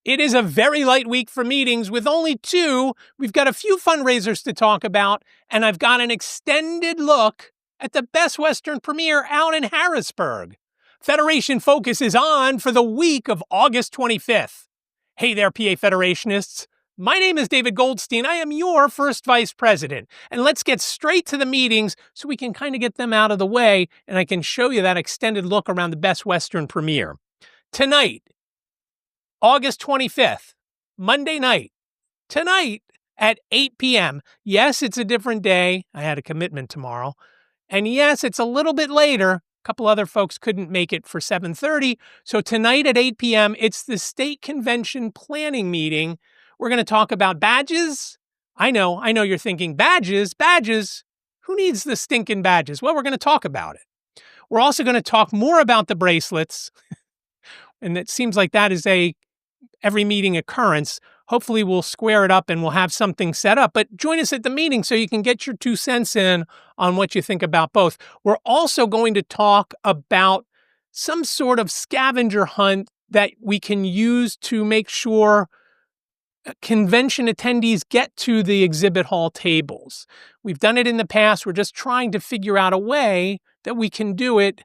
It is a very light week for meetings with only 2. We've got a few fundraisers to talk about, and I've got an extended look at the Best Western premiere out in Harrisburg. Federation Focus is on for the week of August 25th. Hey there, PA Federationists. My name is David Goldstein. I am your first vice president. And let's get straight to the meetings so we can kind of get them out of the way, and I can show you that extended look around the Best Western premiere. Tonight, August 25th, Monday night, tonight at 8 p.m. Yes, it's a different day. I had a commitment tomorrow. And yes, it's a little bit later. A couple other folks couldn't make it for 7:30. So tonight at 8 p.m., it's the state convention planning meeting. We're going to talk about badges. I know you're thinking, badges. Who needs the stinking badges? Well, we're going to talk about it. We're also going to talk more about the bracelets. And it seems like that is a every meeting occurrence. Hopefully we'll square it up and we'll have something set up. But join us at the meeting so you can get your 2 cents in on what you think about both. We're also going to talk about some sort of scavenger hunt that we can use to make sure convention attendees get to the exhibit hall tables. We've done it in the past. We're just trying to figure out a way that we can do it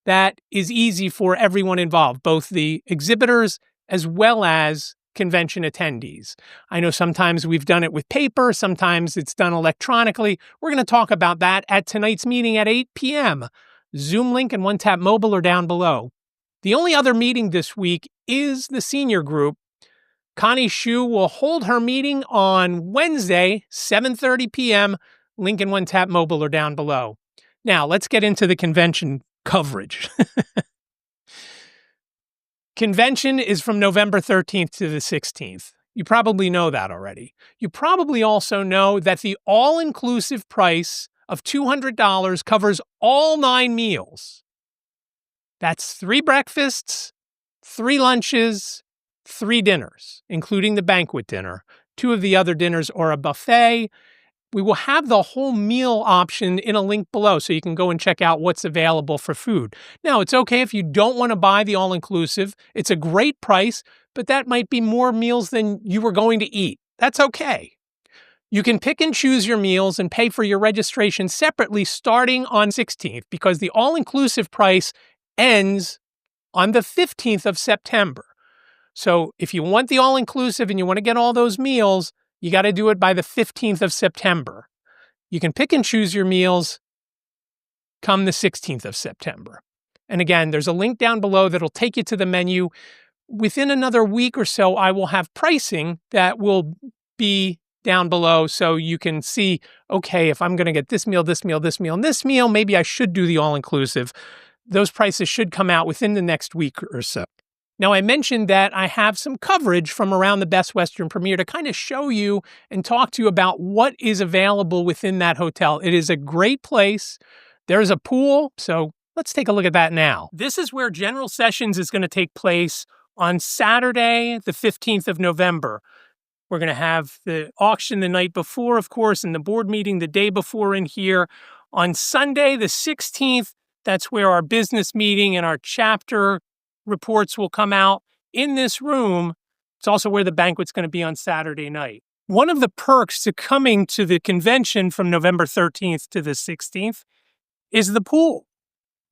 that is easy for everyone involved, both the exhibitors as well as convention attendees. I know sometimes we've done it with paper, sometimes it's done electronically. We're going to talk about that at tonight's meeting at 8 p.m. Zoom link and OneTap Mobile are down below. The only other meeting this week is the senior group. Connie Shu will hold her meeting on Wednesday, 7:30 p.m. Link and OneTap Mobile are down below. Now, let's get into the convention coverage. Convention is from November 13th to the 16th. You probably know that already. You probably also know that the all-inclusive price of $200 covers all 9 meals. That's 3 breakfasts, 3 lunches, 3 dinners, including the banquet dinner. 2 of the other dinners are a buffet. We will have the whole meal option in a link below so you can go and check out what's available for food. Now, it's okay if you don't want to buy the all-inclusive. It's a great price, but that might be more meals than you were going to eat. That's okay. You can pick and choose your meals and pay for your registration separately starting on 16th because the all-inclusive price ends on the 15th of September. So if you want the all-inclusive and you want to get all those meals, you got to do it by the 15th of September. You can pick and choose your meals come the 16th of September. And again, there's a link down below that'll take you to the menu. Within another week or so, I will have pricing that will be down below so you can see, okay, if I'm going to get this meal, and this meal, maybe I should do the all-inclusive. Those prices should come out within the next week or so. Now, I mentioned that I have some coverage from around the Best Western premiere to kind of show you and talk to you about what is available within that hotel. It is a great place. There's a pool, so let's take a look at that now. This is where General Sessions is going to take place on Saturday, the 15th of November. We're going to have the auction the night before, of course, and the board meeting the day before in here. On Sunday, the 16th, that's where our business meeting and our chapter reports will come out in this room. It's also where the banquet's going to be on Saturday night. One of the perks to coming to the convention from November 13th to the 16th is the pool.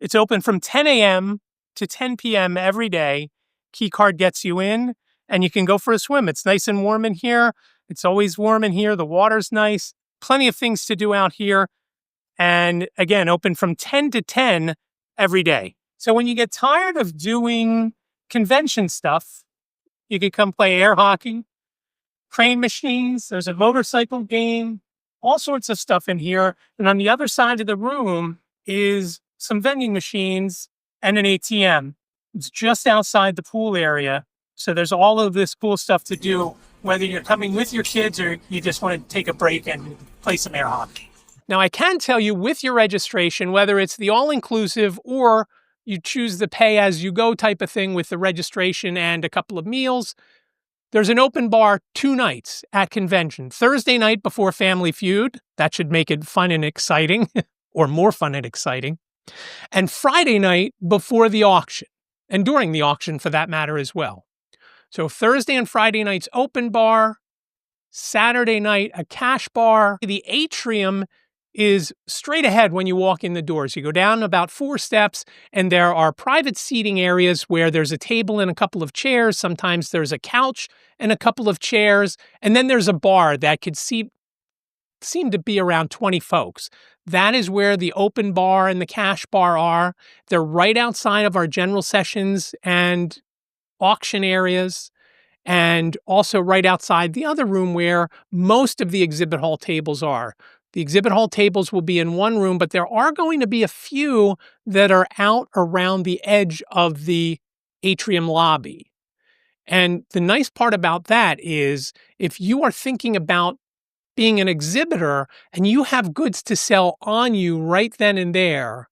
It's open from 10 a.m. to 10 p.m. every day. Key card gets you in, and you can go for a swim. It's nice and warm in here. It's always warm in here. The water's nice. Plenty of things to do out here. And again, open from 10 to 10 every day. So when you get tired of doing convention stuff, you can come play air hockey, crane machines, there's a motorcycle game, all sorts of stuff in here. And on the other side of the room is some vending machines and an ATM. It's just outside the pool area. So there's all of this cool stuff to do, whether you're coming with your kids or you just want to take a break and play some air hockey. Now, I can tell you with your registration, whether it's the all-inclusive or you choose the pay-as-you-go type of thing with the registration and a couple of meals, there's an open bar 2 nights at convention. Thursday night before Family Feud. That should make it fun and exciting, or more fun and exciting. And Friday night before the auction, and during the auction for that matter as well. So Thursday and Friday nights, open bar. Saturday night, a cash bar. The atrium is straight ahead when you walk in the doors. You go down about 4 steps, and there are private seating areas where there's a table and a couple of chairs. Sometimes there's a couch and a couple of chairs. And then there's a bar that could seem to be around 20 folks. That is where the open bar and the cash bar are. They're right outside of our general sessions and auction areas, and also right outside the other room where most of the exhibit hall tables are. The exhibit hall tables will be in one room, but there are going to be a few that are out around the edge of the atrium lobby. And the nice part about that is if you are thinking about being an exhibitor and you have goods to sell on you right then and there,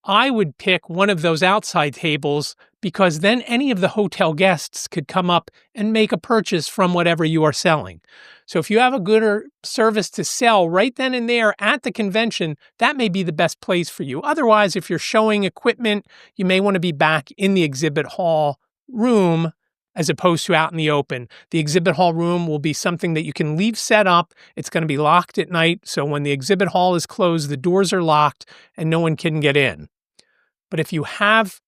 I would pick one of those outside tables because then any of the hotel guests could come up and make a purchase from whatever you are selling. So if you have a good or service to sell right then and there at the convention, that may be the best place for you. Otherwise, if you're showing equipment, you may want to be back in the exhibit hall room as opposed to out in the open. The exhibit hall room will be something that you can leave set up. It's going to be locked at night. So when the exhibit hall is closed, the doors are locked and no one can get in. But if you have,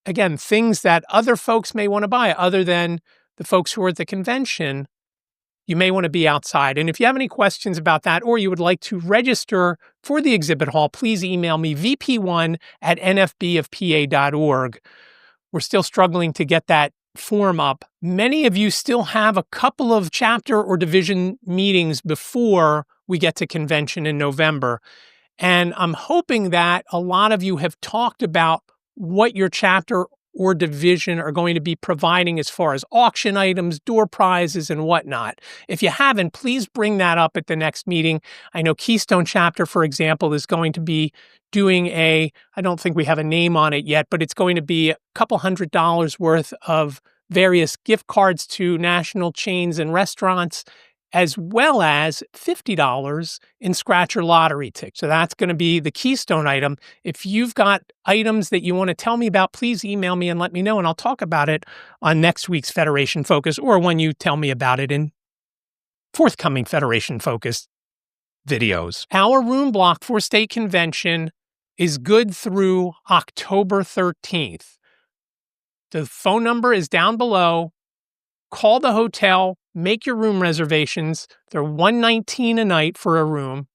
again, things that other folks may want to buy other than the folks who are at the convention, you may want to be outside. And if you have any questions about that or you would like to register for the exhibit hall, please email me vp1@nfbofpa.org. We're still struggling to get that form up. Many of you still have a couple of chapter or division meetings before we get to convention in November. And I'm hoping that a lot of you have talked about what your chapter or division are going to be providing as far as auction items, door prizes, and whatnot. If you haven't, please bring that up at the next meeting. I know Keystone Chapter, for example, is going to be doing I don't think we have a name on it yet, but it's going to be a couple $100 worth of various gift cards to national chains and restaurants, as well as $50 in scratcher lottery tickets. So that's going to be the Keystone item. If you've got items that you want to tell me about, please email me and let me know, and I'll talk about it on next week's Federation Focus or when you tell me about it in forthcoming Federation Focus videos. Our room block for state convention is good through October 13th. The phone number is down below. Call the hotel. Make your room reservations. They're $119 a night for a room.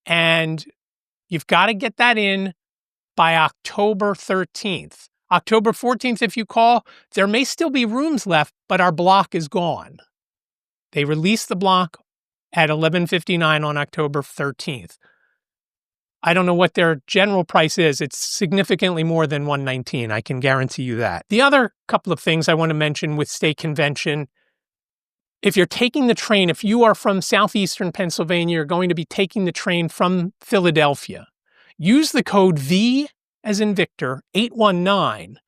And you've got to get that in by October 13th. October 14th, if you call, there may still be rooms left, but our block is gone. They released the block at 11:59 on October 13th. I don't know what their general price is. It's significantly more than $119. I can guarantee you that. The other couple of things I want to mention with state convention, if you're taking the train, if you are from southeastern Pennsylvania, you're going to be taking the train from Philadelphia, use the code V as in Victor 819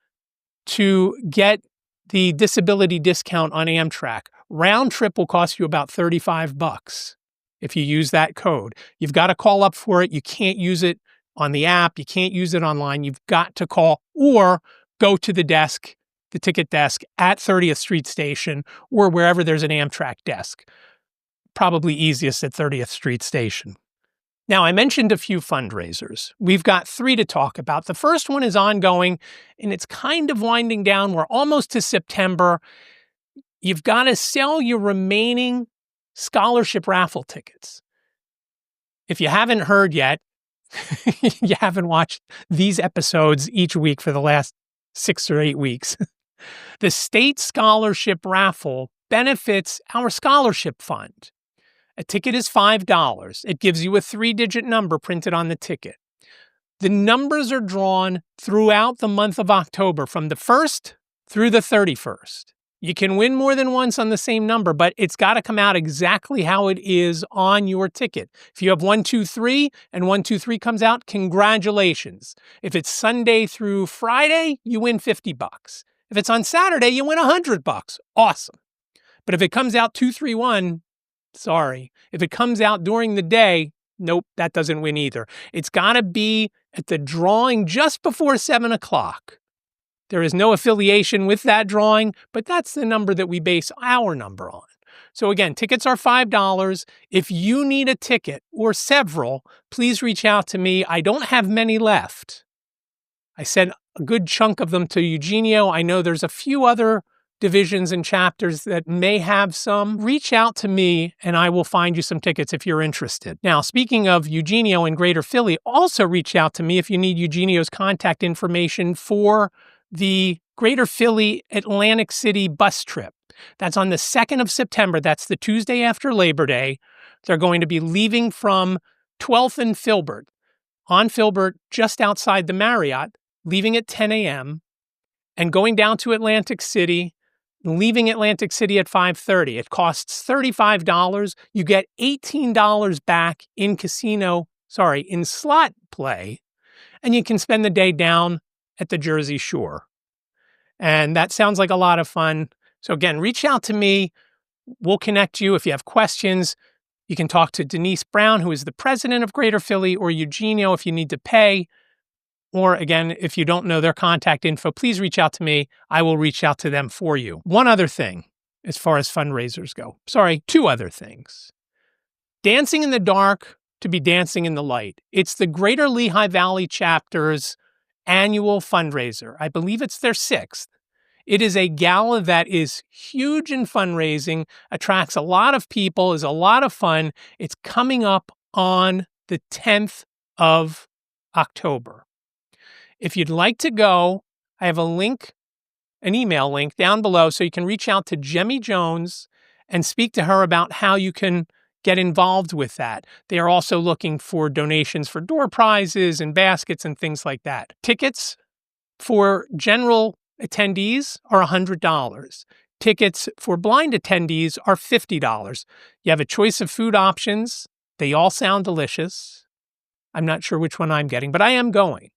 to get the disability discount on Amtrak. Round trip will cost you about $35 if you use that code. You've got to call up for it. You can't use it on the app. You can't use it online. You've got to call or go to the desk, the ticket desk at 30th Street Station or wherever there's an Amtrak desk. Probably easiest at 30th Street Station. Now, I mentioned a few fundraisers. We've got 3 to talk about. The first one is ongoing, and it's kind of winding down. We're almost to September. You've got to sell your remaining scholarship raffle tickets. If you haven't heard yet, you haven't watched these episodes each week for the last 6 or 8 weeks. The state scholarship raffle benefits our scholarship fund. A ticket is $5. It gives you a 3-digit number printed on the ticket. The numbers are drawn throughout the month of October from the 1st through the 31st. You can win more than once on the same number, but it's got to come out exactly how it is on your ticket. If you have 123 and 123 comes out, congratulations. If it's Sunday through Friday, you win $50. If it's on Saturday, you win $100. Awesome. But if it comes out 231, sorry. If it comes out during the day, nope, that doesn't win either. It's got to be at the drawing just before 7 o'clock. There is no affiliation with that drawing, but that's the number that we base our number on. So again, tickets are $5. If you need a ticket or several, please reach out to me. I don't have many left. I sent a good chunk of them to Eugenio. I know there's a few other divisions and chapters that may have some. Reach out to me and I will find you some tickets if you're interested. Now, speaking of Eugenio in Greater Philly, also reach out to me if you need Eugenio's contact information for the Greater Philly Atlantic City bus trip. That's on the 2nd of September. That's the Tuesday after Labor Day. They're going to be leaving from 12th and Filbert, on Filbert, just outside the Marriott, leaving at 10 a.m. and going down to Atlantic City, leaving Atlantic City at 5:30. It costs $35. You get $18 back in in slot play, and you can spend the day down at the Jersey Shore. And that sounds like a lot of fun. So again, reach out to me. We'll connect you. If you have questions, you can talk to Denise Brown, who is the president of Greater Philly, or Eugenio if you need to pay. Or again, if you don't know their contact info, please reach out to me. I will reach out to them for you. One other thing as far as fundraisers go. Two other things. Dancing in the dark to be dancing in the light. It's the Greater Lehigh Valley chapter's annual fundraiser. I believe it's their 6th. It is a gala that is huge in fundraising, attracts a lot of people, is a lot of fun. It's coming up on the 10th of October. If you'd like to go, I have an email link down below so you can reach out to Jemmy Jones and speak to her about how you can get involved with that. They are also looking for donations for door prizes and baskets and things like that. Tickets for general attendees are $100. Tickets for blind attendees are $50. You have a choice of food options. They all sound delicious. I'm not sure which one I'm getting, but I am going.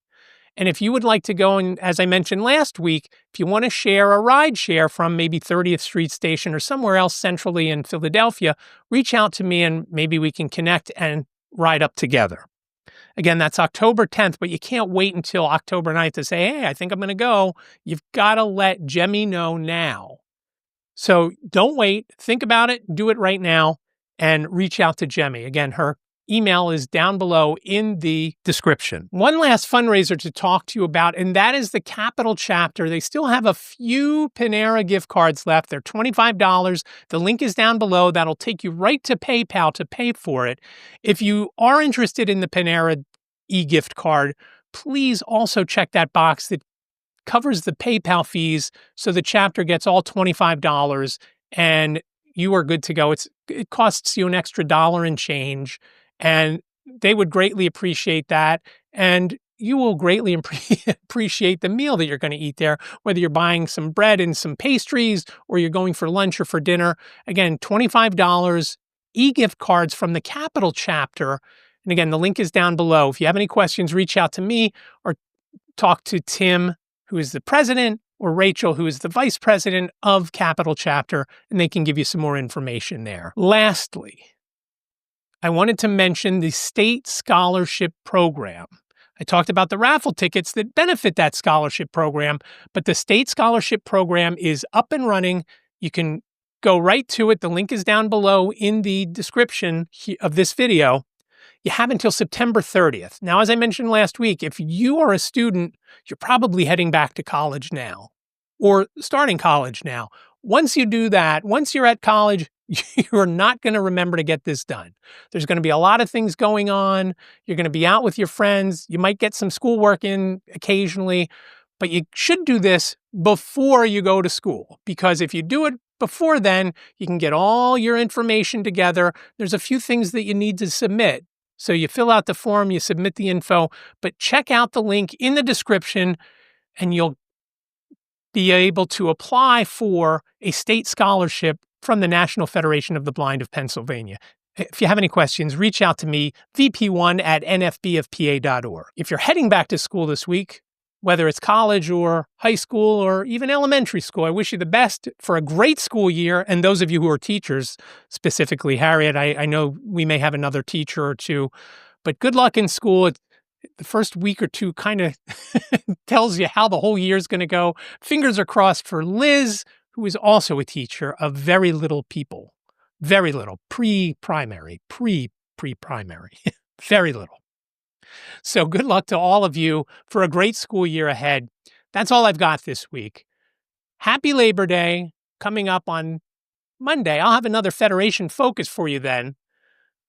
And if you would like to go, and as I mentioned last week, if you want to share a ride share from maybe 30th Street Station or somewhere else centrally in Philadelphia, reach out to me and maybe we can connect and ride up together. Again, that's October 10th, but you can't wait until October 9th to say, hey, I think I'm going to go. You've got to let Jemmy know now. So don't wait. Think about it. Do it right now and reach out to Jemmy. Again, her email is down below in the description. One last fundraiser to talk to you about, and that is the Capital chapter. They still have a few Panera gift cards left. They're $25. The link is down below. That'll take you right to PayPal to pay for it. If you are interested in the Panera e-gift card, please also check that box that covers the PayPal fees so the chapter gets all $25 and you are good to go. It costs you an extra $1 and change. And they would greatly appreciate that. And you will greatly appreciate the meal that you're going to eat there, whether you're buying some bread and some pastries or you're going for lunch or for dinner. Again, $25 e-gift cards from the Capital chapter. And again, the link is down below. If you have any questions, reach out to me or talk to Tim, who is the president, or Rachel, who is the vice president of Capital chapter, and they can give you some more information there. Lastly, I wanted to mention the state scholarship program. I talked about the raffle tickets that benefit that scholarship program, but the state scholarship program is up and running. You can go right to it. The link is down below in the description of this video. You have until September 30th. Now, as I mentioned last week, if you are a student, you're probably heading back to college now or starting college now. Once you do that, once you're at college, you're not going to remember to get this done. There's going to be a lot of things going on. You're going to be out with your friends. You might get some schoolwork in occasionally, but you should do this before you go to school, because if you do it before then, you can get all your information together. There's a few things that you need to submit. So you fill out the form, you submit the info, but check out the link in the description and you'll be able to apply for a state scholarship from the National Federation of the Blind of Pennsylvania. If you have any questions, reach out to me, vp1@nfbofpa.org. If you're heading back to school this week, whether it's college or high school or even elementary school, I wish you the best for a great school year. And those of you who are teachers, specifically Harriet, I know we may have another teacher or two, but good luck in school. The first week or two kind of tells you how the whole year's going to go. Fingers are crossed for Liz, who is also a teacher of very little people. Very little. Pre-primary. Pre-primary. Very little. So good luck to all of you for a great school year ahead. That's all I've got this week. Happy Labor Day coming up on Monday. I'll have another Federation focus for you then.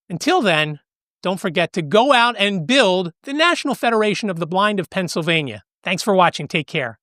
Until then, don't forget to go out and build the National Federation of the Blind of Pennsylvania. Thanks for watching. Take care.